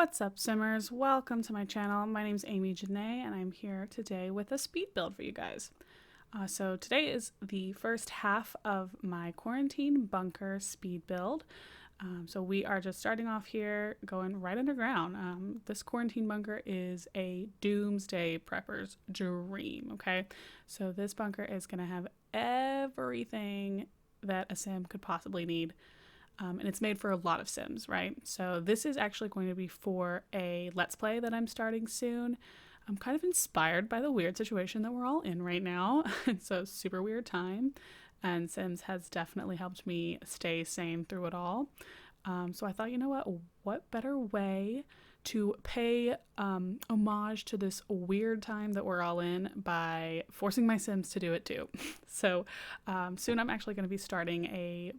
What's up, Simmers? Welcome to my channel. My name's Amy Janae, and I'm here today with a speed build for you guys. So today is the first half of my quarantine bunker speed build. So we are just starting off here, going right underground. This quarantine bunker is a doomsday prepper's dream, okay? So this bunker is going to have everything that a sim could possibly need. And it's made for a lot of sims, right? So this is actually going to be for a Let's Play that I'm starting soon. I'm kind of inspired by the weird situation that we're all in right now. It's a super weird time, and Sims has definitely helped me stay sane through it all. So I thought, you know what better way to pay homage to this weird time that we're all in by forcing my Sims to do it too. So soon I'm actually going to be starting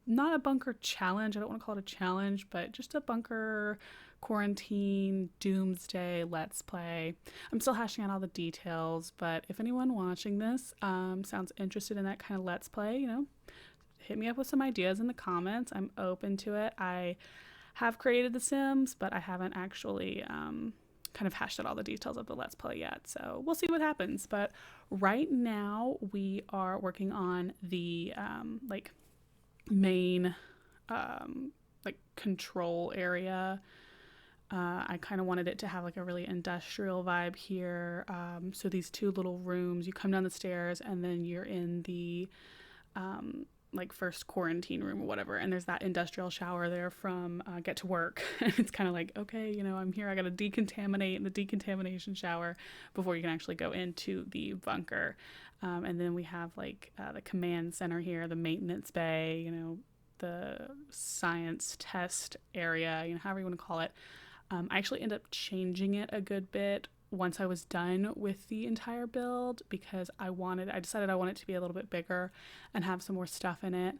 not a bunker challenge. I don't want to call it a challenge, but just a bunker quarantine doomsday let's play. I'm still hashing out all the details, but if anyone watching this sounds interested in that kind of let's play, hit me up with some ideas in the comments. I'm open to it. I have created the Sims, but I haven't actually kind of hashed out all the details of the let's play yet, so we'll see what happens. But right now we are working on the main control area. I kind of wanted it to have like a really industrial vibe here. So these two little rooms, you come down the stairs and then you're in the first quarantine room or whatever, and there's that industrial shower there from Get to Work. It's kind of like, okay, I'm here, I gotta decontaminate in the decontamination shower before you can actually go into the bunker. And then we have the command center here, the maintenance bay, the science test area, however you want to call it. I actually ended up changing it a good bit once I was done with the entire build, because I decided I wanted it to be a little bit bigger and have some more stuff in it.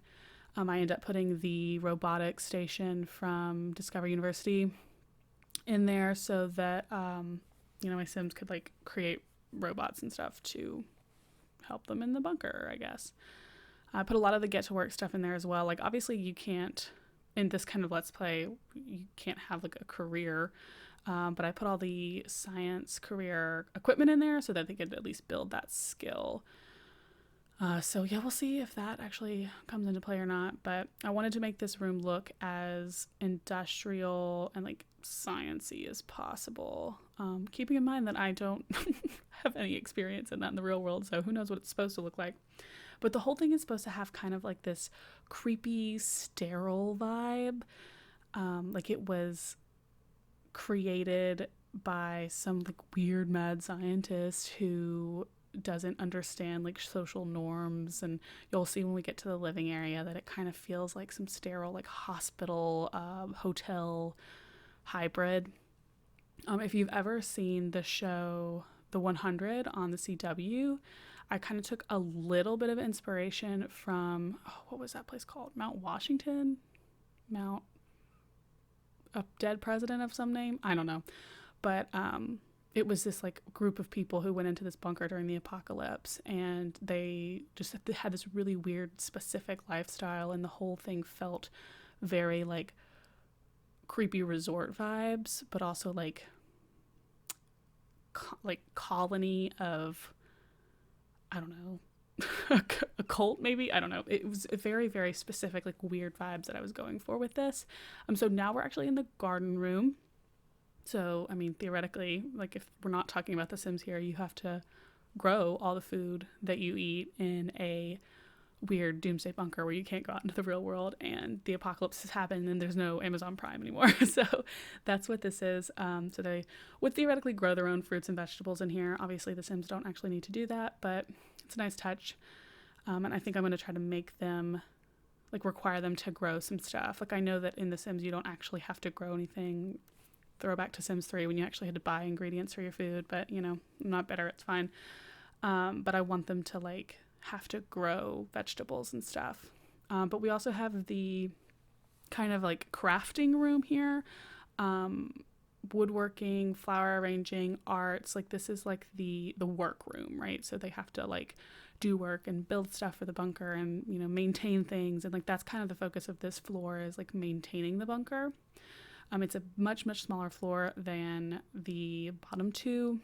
I ended up putting the robotics station from Discover University in there so that my Sims could create robots and stuff to help them in the bunker, I guess. I put a lot of the Get to Work stuff in there as well. Obviously you can't, in this kind of let's play, you can't have a career, but I put all the science career equipment in there so that they could at least build that skill. So yeah, we'll see if that actually comes into play or not, but I wanted to make this room look as industrial and sciencey as possible, keeping in mind that I don't have any experience in that in the real world, so who knows what it's supposed to look like. But the whole thing is supposed to have kind of this creepy, sterile vibe. It was created by some weird mad scientist who doesn't understand social norms, and you'll see when we get to the living area that it kind of feels like some sterile hospital hotel hybrid. If you've ever seen the show The 100 on the CW, I kind of took a little bit of inspiration from, what was that place called? Mount Washington? A dead president of some name? I don't know. But it was this group of people who went into this bunker during the apocalypse, and they just had this really weird specific lifestyle, and the whole thing felt very creepy resort vibes, but also colony of, I don't know, a cult maybe? I don't know. It was a very, very specific, weird vibes that I was going for with this. So now we're actually in the garden room. So, I mean, theoretically, if we're not talking about The Sims here, you have to grow all the food that you eat in a weird doomsday bunker where you can't go out into the real world and the apocalypse has happened and there's no Amazon Prime anymore. So that's what this is. So they would theoretically grow their own fruits and vegetables in here. Obviously the Sims don't actually need to do that, but it's a nice touch. And I think I'm going to try to make them require them to grow some stuff. I know that in the Sims you don't actually have to grow anything. Throwback to Sims 3 when you actually had to buy ingredients for your food, but I'm not bitter, it's fine. But I want them to have to grow vegetables and stuff. But we also have the kind of crafting room here, woodworking, flower arranging, arts. This is the work room, right? So they have to do work and build stuff for the bunker and maintain things, and that's kind of the focus of this floor is maintaining the bunker. It's a much, much smaller floor than the bottom two.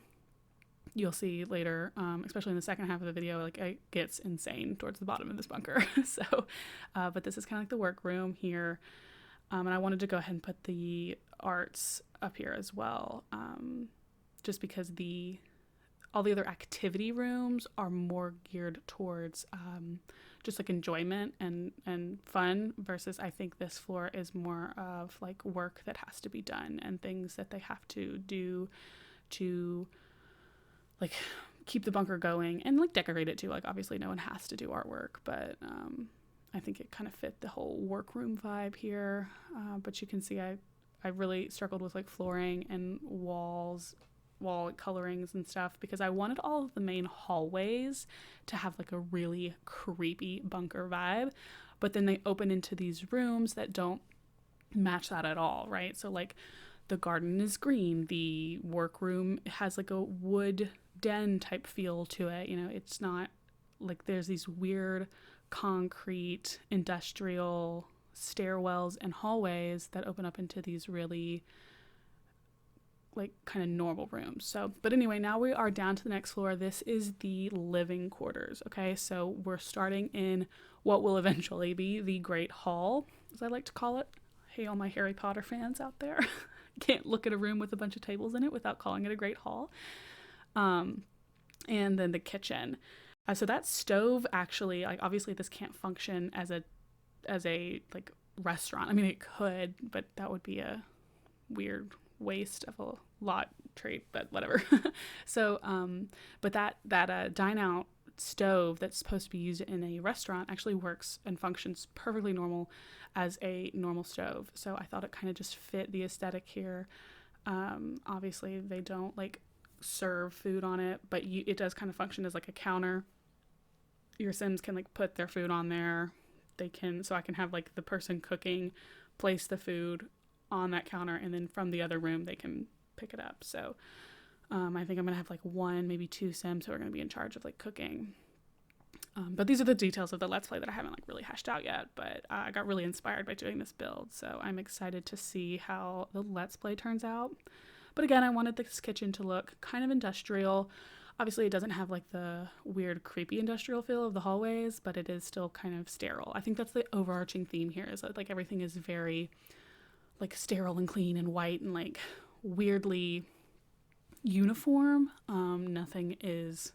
You'll see later, especially in the second half of the video, like it gets insane towards the bottom of this bunker. So, but this is kind of like the workroom here. And I wanted to go ahead and put the arts up here as well, just because all the other activity rooms are more geared towards just like enjoyment and fun, versus I think this floor is more of like work that has to be done and things that they have to do to like keep the bunker going and like decorate it too. Like obviously no one has to do artwork, but I think it kind of fit the whole workroom vibe here. But you can see I really struggled with like flooring and wall colorings and stuff, because I wanted all of the main hallways to have like a really creepy bunker vibe, but then they open into these rooms that don't match that at all, right? So like the garden is green, the workroom has like a wood den type feel to it, you know, it's not like there's these weird concrete industrial stairwells and hallways that open up into these really like kind of normal rooms. So, but anyway, now we are down to the next floor. This is the living quarters. Okay, so we're starting in what will eventually be the Great Hall, as I like to call it. Hey, all my Harry Potter fans out there. Can't look at a room with a bunch of tables in it without calling it a Great Hall. And then the kitchen. So that stove actually, like obviously this can't function as a like restaurant. I mean, it could, but that would be a weird waste of a lot trait, but whatever. So, but that dine out stove that's supposed to be used in a restaurant actually works and functions perfectly normal as a normal stove. So I thought it kind of just fit the aesthetic here. Obviously they don't like serve food on it, but it does kind of function as like a counter. Your Sims can like put their food on there. So I can have like the person cooking place the food on that counter, and then from the other room they can pick it up. So I think I'm gonna have like one, maybe two Sims who are gonna be in charge of like cooking. But these are the details of the Let's Play that I haven't like really hashed out yet, but I got really inspired by doing this build, so I'm excited to see how the Let's Play turns out. But again, I wanted this kitchen to look kind of industrial. Obviously it doesn't have like the weird creepy industrial feel of the hallways, but it is still kind of sterile. I think that's the overarching theme here, is that like everything is very like sterile and clean and white and like weirdly uniform. Nothing is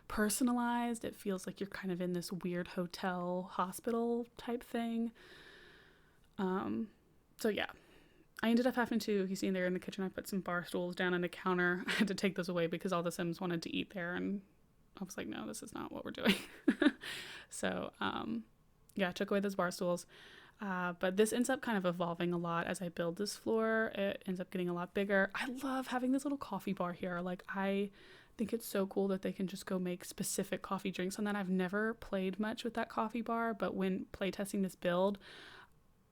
personalized. It feels like you're kind of in this weird hotel hospital type thing. So yeah, I ended up having to, you see there in the kitchen, I put some bar stools down on the counter. I had to take those away because all the Sims wanted to eat there, and I was like, no, this is not what we're doing. So yeah, I took away those bar stools. But this ends up kind of evolving a lot as I build this floor. It ends up getting a lot bigger. I love having this little coffee bar here. Like I think it's so cool that they can just go make specific coffee drinks on that. I've never played much with that coffee bar, but when playtesting this build,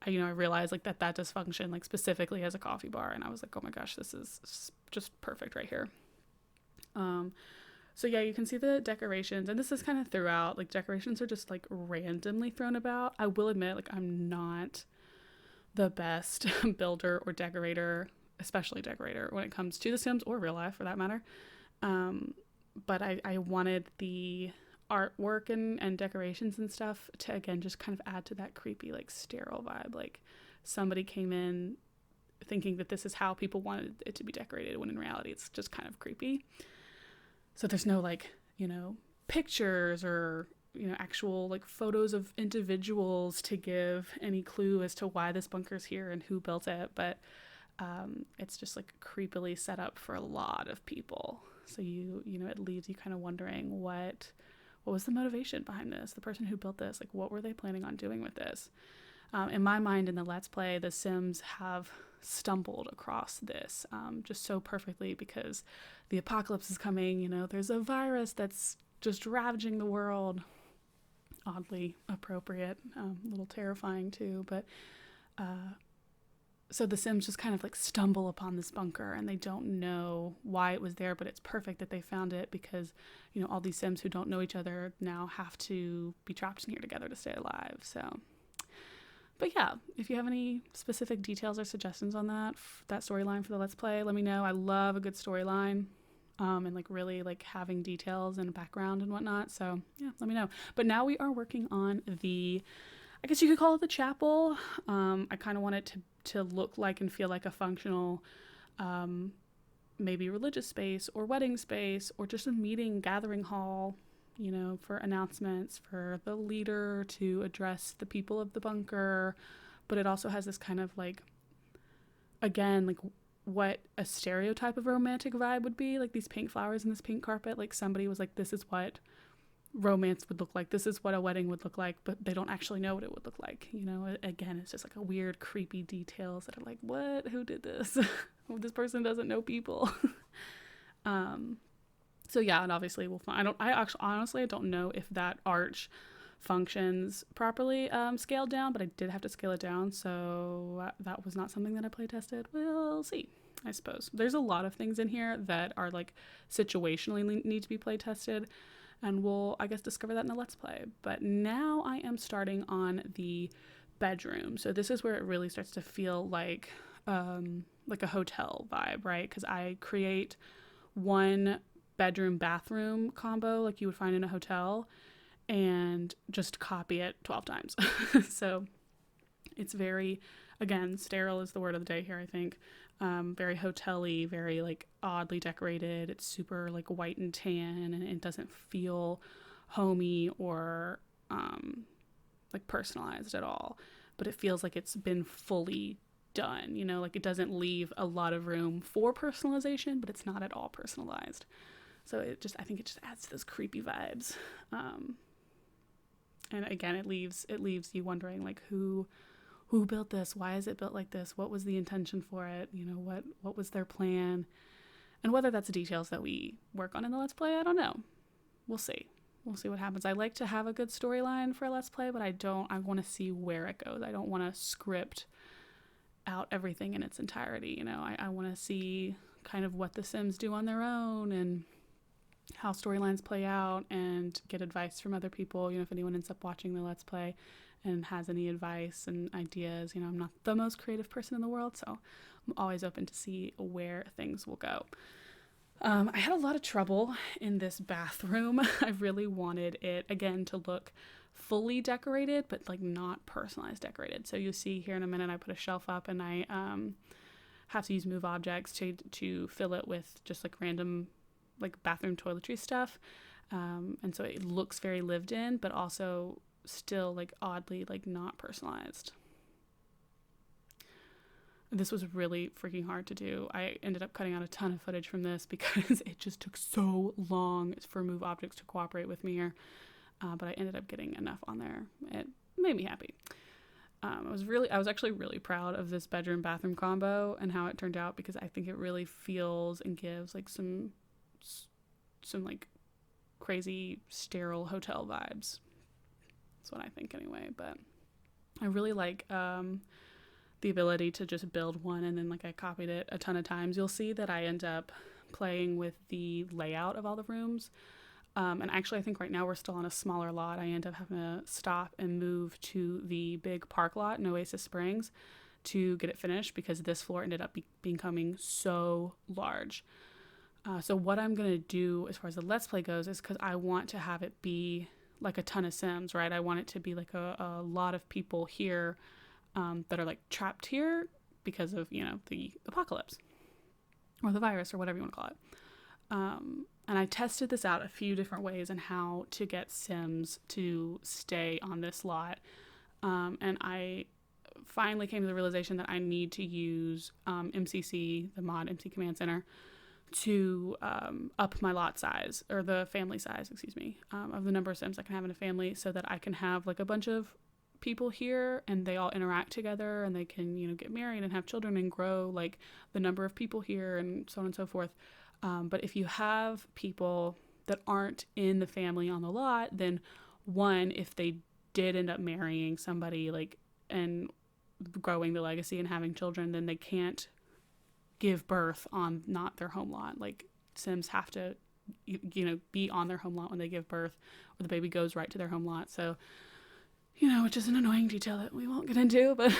I realized like that does function like specifically as a coffee bar, and I was like, oh my gosh, this is just perfect right here. So yeah, you can see the decorations, and this is kind of throughout, like decorations are just like randomly thrown about. I will admit, like I'm not the best builder or decorator, especially decorator when it comes to The Sims or real life for that matter. But I wanted the artwork and decorations and stuff to again just kind of add to that creepy like sterile vibe. Like somebody came in thinking that this is how people wanted it to be decorated, when in reality it's just kind of creepy. So there's no like, pictures or, actual like photos of individuals to give any clue as to why this bunker's here and who built it. But it's just like creepily set up for a lot of people. So it leaves you kind of wondering what was the motivation behind this? The person who built this, like what were they planning on doing with this? In my mind, in the Let's Play, the Sims have stumbled across this just so perfectly, because the apocalypse is coming. There's a virus that's just ravaging the world. Oddly appropriate, a little terrifying too, but so the Sims just kind of like stumble upon this bunker, and they don't know why it was there, but it's perfect that they found it, because all these Sims who don't know each other now have to be trapped in here together to stay alive. So But yeah, if you have any specific details or suggestions on that storyline for the Let's Play, let me know. I love a good storyline. And like really like having details and background and whatnot. So yeah, let me know. But now we are working on I guess you could call it the chapel. I kind of want it to look like and feel like a functional, maybe religious space or wedding space or just a meeting gathering hall, for announcements for the leader to address the people of the bunker. But it also has this kind of like, again, like what a stereotype of a romantic vibe would be, like these pink flowers and this pink carpet. Like somebody was like, this is what romance would look like, this is what a wedding would look like, but they don't actually know what it would look like. Again, it's just like a weird creepy details that are like, what, who did this? This person doesn't know people. So yeah, and obviously we'll find, I don't know if that arch functions properly scaled down, but I did have to scale it down, so that was not something that I play tested. We'll see, I suppose. There's a lot of things in here that are like situationally need to be play tested, and we'll, I guess, discover that in the Let's Play. But now I am starting on the bedroom, so this is where it really starts to feel like a hotel vibe, right? Because I create one bedroom bathroom combo like you would find in a hotel and just copy it 12 times. So it's very, again, sterile is the word of the day here, I think. Very hotel-y, very like oddly decorated. It's super like white and tan, and it doesn't feel homey or like personalized at all. But it feels like it's been fully done, like it doesn't leave a lot of room for personalization, but it's not at all personalized. So I think it just adds to those creepy vibes. And again, it leaves you wondering like who built this? Why is it built like this? What was the intention for it? What was their plan? And whether that's details that we work on in the Let's Play, I don't know. We'll see. We'll see what happens. I like to have a good storyline for a Let's Play, but I want to see where it goes. I don't want to script out everything in its entirety. I want to see kind of what the Sims do on their own and how storylines play out, and get advice from other people. If anyone ends up watching the Let's Play and has any advice and ideas, I'm not the most creative person in the world, so I'm always open to see where things will go. I had a lot of trouble in this bathroom. I really wanted it, again, to look fully decorated, but like not personalized decorated. So you'll see here in a minute, I put a shelf up, and I have to use move objects to fill it with just like random like bathroom toiletry stuff. And so it looks very lived in, but also still like oddly like not personalized. This was really freaking hard to do. I ended up cutting out a ton of footage from this because it just took so long for move objects to cooperate with me here. But I ended up getting enough on there. It made me happy. I was actually really proud of this bedroom bathroom combo and how it turned out, because I think it really feels and gives like some like crazy sterile hotel vibes. That's what I think anyway. But I really like the ability to just build one, and then like I copied it a ton of times. You'll see that I end up playing with the layout of all the rooms. And actually, I think right now we're still on a smaller lot. I end up having to stop and move to the big park lot in Oasis Springs to get it finished, because this floor ended up becoming so large. So what I'm going to do as far as the Let's Play goes is, because I want to have it be like a ton of Sims, right? I want it to be like a lot of people here that are like trapped here because of, the apocalypse or the virus or whatever you want to call it. And I tested this out a few different ways and how to get Sims to stay on this lot. And I finally came to the realization that I need to use MCC, the mod MC Command Center, to up my lot size, or the family size, of the number of Sims I can have in a family, so that I can have like a bunch of people here and they all interact together, and they can, get married and have children and grow like the number of people here and so on and so forth. But if you have people that aren't in the family on the lot, then one, if they did end up marrying somebody like and growing the legacy and having children, then they can't give birth on not their home lot. Like Sims have to, be on their home lot when they give birth, or the baby goes right to their home lot. So which is an annoying detail that we won't get into, but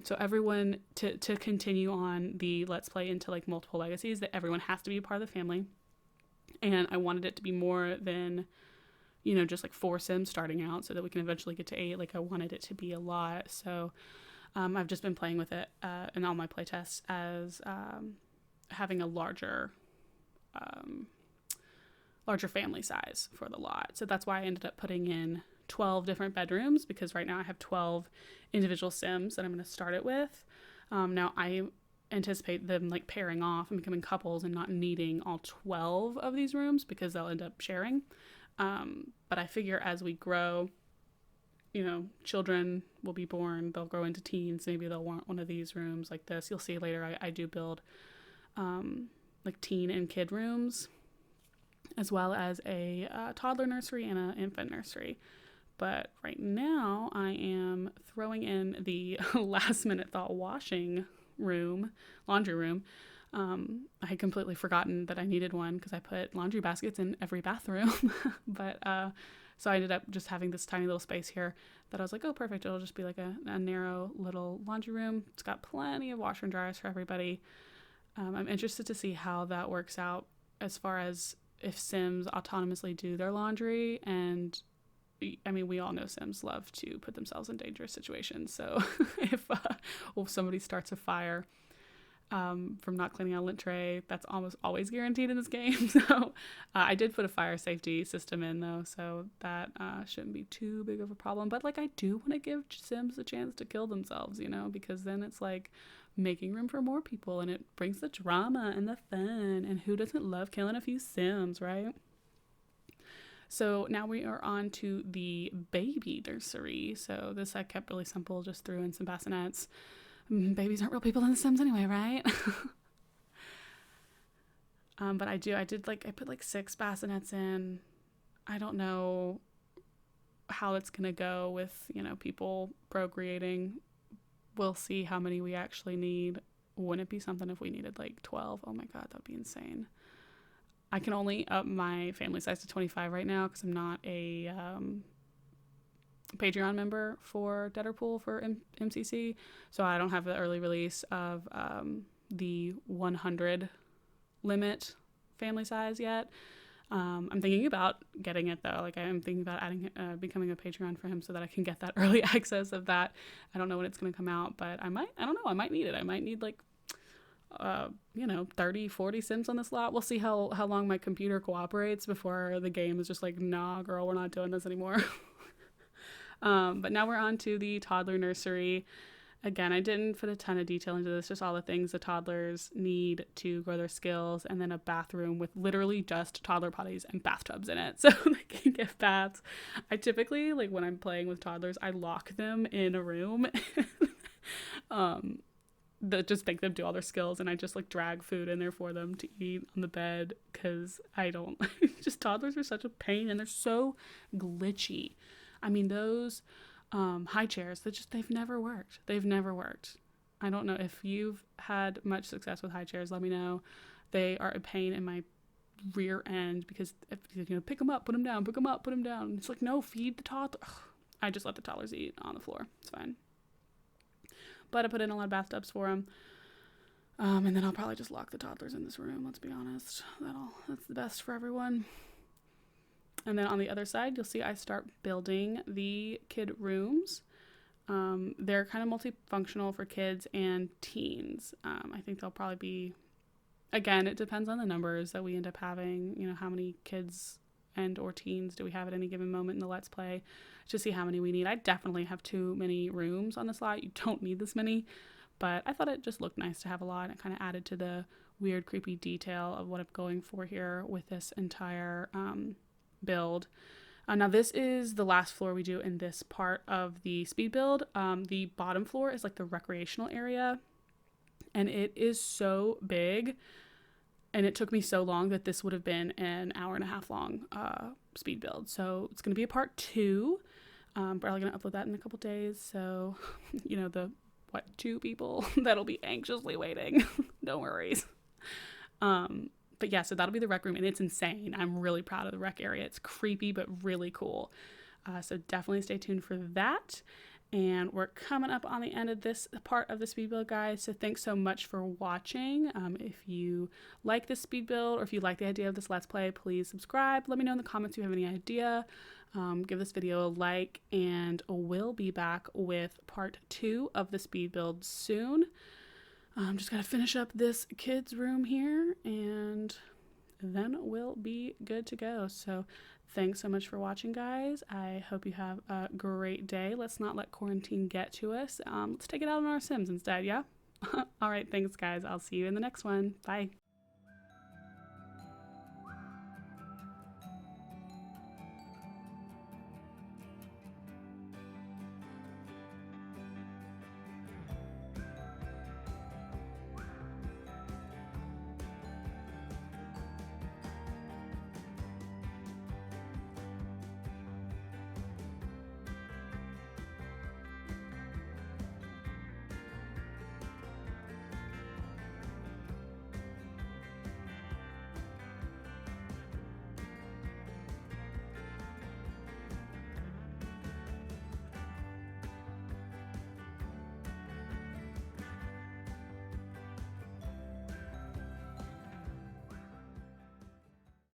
so everyone to continue on the Let's Play into like multiple legacies, that everyone has to be a part of the family. And I wanted it to be more than, just like 4 Sims starting out so that we can eventually get to 8. Like I wanted it to be a lot. So I've just been playing with it in all my playtests as having a larger family size for the lot. So that's why I ended up putting in 12 different bedrooms, because right now I have 12 individual Sims that I'm going to start it with. Now I anticipate them like pairing off and becoming couples and not needing all 12 of these rooms because they'll end up sharing. But I figure as we grow, children will be born, they'll grow into teens, maybe they'll want one of these rooms like this. You'll see later I do build like teen and kid rooms, as well as a toddler nursery and an infant nursery. But right now I am throwing in the last minute thought laundry room. I had completely forgotten that I needed one because I put laundry baskets in every bathroom. But so I ended up just having this tiny little space here that I was like, oh, perfect. It'll just be like a narrow little laundry room. It's got plenty of washer and dryers for everybody. I'm interested to see how that works out as far as if Sims autonomously do their laundry. And I mean, we all know Sims love to put themselves in dangerous situations. So if somebody starts a fire from not cleaning out a lint tray, that's almost always guaranteed in this game. So I did put a fire safety system in though, so that shouldn't be too big of a problem. But like I do want to give Sims a chance to kill themselves, because then it's like making room for more people and it brings the drama and the fun, and who doesn't love killing a few Sims, right? So now we are on to the baby nursery. So this I kept really simple, just threw in some bassinets. Babies aren't real people in The Sims anyway, right? But I put like 6 bassinets in. I don't know how it's gonna go with, people procreating. We'll see how many we actually need. Wouldn't it be something if we needed like 12? Oh my god, that'd be insane. I can only up my family size to 25 right now because I'm not a Patreon member for Deaderpool for MCC, so I don't have the early release of the 100 limit family size yet. I'm thinking about getting it though. Like I'm thinking about becoming a Patreon for him so that I can get that early access of that. I don't know when it's going to come out, but I don't know. I might need it. I might need like 30, 40 Sims on this lot. We'll see how long my computer cooperates before the game is just like, nah, girl, we're not doing this anymore. But now we're on to the toddler nursery. Again, I didn't put a ton of detail into this, just all the things the toddlers need to grow their skills, and then a bathroom with literally just toddler potties and bathtubs in it so they can get baths. I typically, like when I'm playing with toddlers, I lock them in a room that just make them do all their skills, and I just like drag food in there for them to eat on the bed because I don't just toddlers are such a pain and they're so glitchy. I mean, those high chairs, they've never worked. I don't know if you've had much success with high chairs. Let me know. They are a pain in my rear end because pick them up, put them down, pick them up, put them down. It's like, no, feed the toddler. Ugh. I just let the toddlers eat on the floor. It's fine. But I put in a lot of bathtubs for them. And then I'll probably just lock the toddlers in this room. Let's be honest. That's the best for everyone. And then on the other side, you'll see I start building the kid rooms. They're kind of multifunctional for kids and teens. I think they'll probably be, again, it depends on the numbers that we end up having, how many kids and or teens do we have at any given moment in the Let's Play to see how many we need. I definitely have too many rooms on the slot. You don't need this many, but I thought it just looked nice to have a lot. It kind of added to the weird, creepy detail of what I'm going for here with this entire build. Now this is the last floor we do in this part of the speed build. The bottom floor is like the recreational area, and it is so big, and it took me so long that this would have been an hour and a half long speed build. So it's going to be a part 2. Probably going to upload that in a couple days. So, the 2 people that'll be anxiously waiting. No worries. But yeah, so that'll be the rec room, and it's insane. I'm really proud of the rec area. It's creepy, but really cool. So definitely stay tuned for that. And we're coming up on the end of this part of the speed build, guys. So thanks so much for watching. If you like this speed build, or if you like the idea of this Let's Play, please subscribe. Let me know in the comments if you have any idea. Give this video a like, and we'll be back with part 2 of the speed build soon. Just gotta finish up this kid's room here, and then we'll be good to go. So thanks so much for watching, guys. I hope you have a great day. Let's not let quarantine get to us. Let's take it out on our Sims instead, yeah? All right, thanks, guys. I'll see you in the next one. Bye.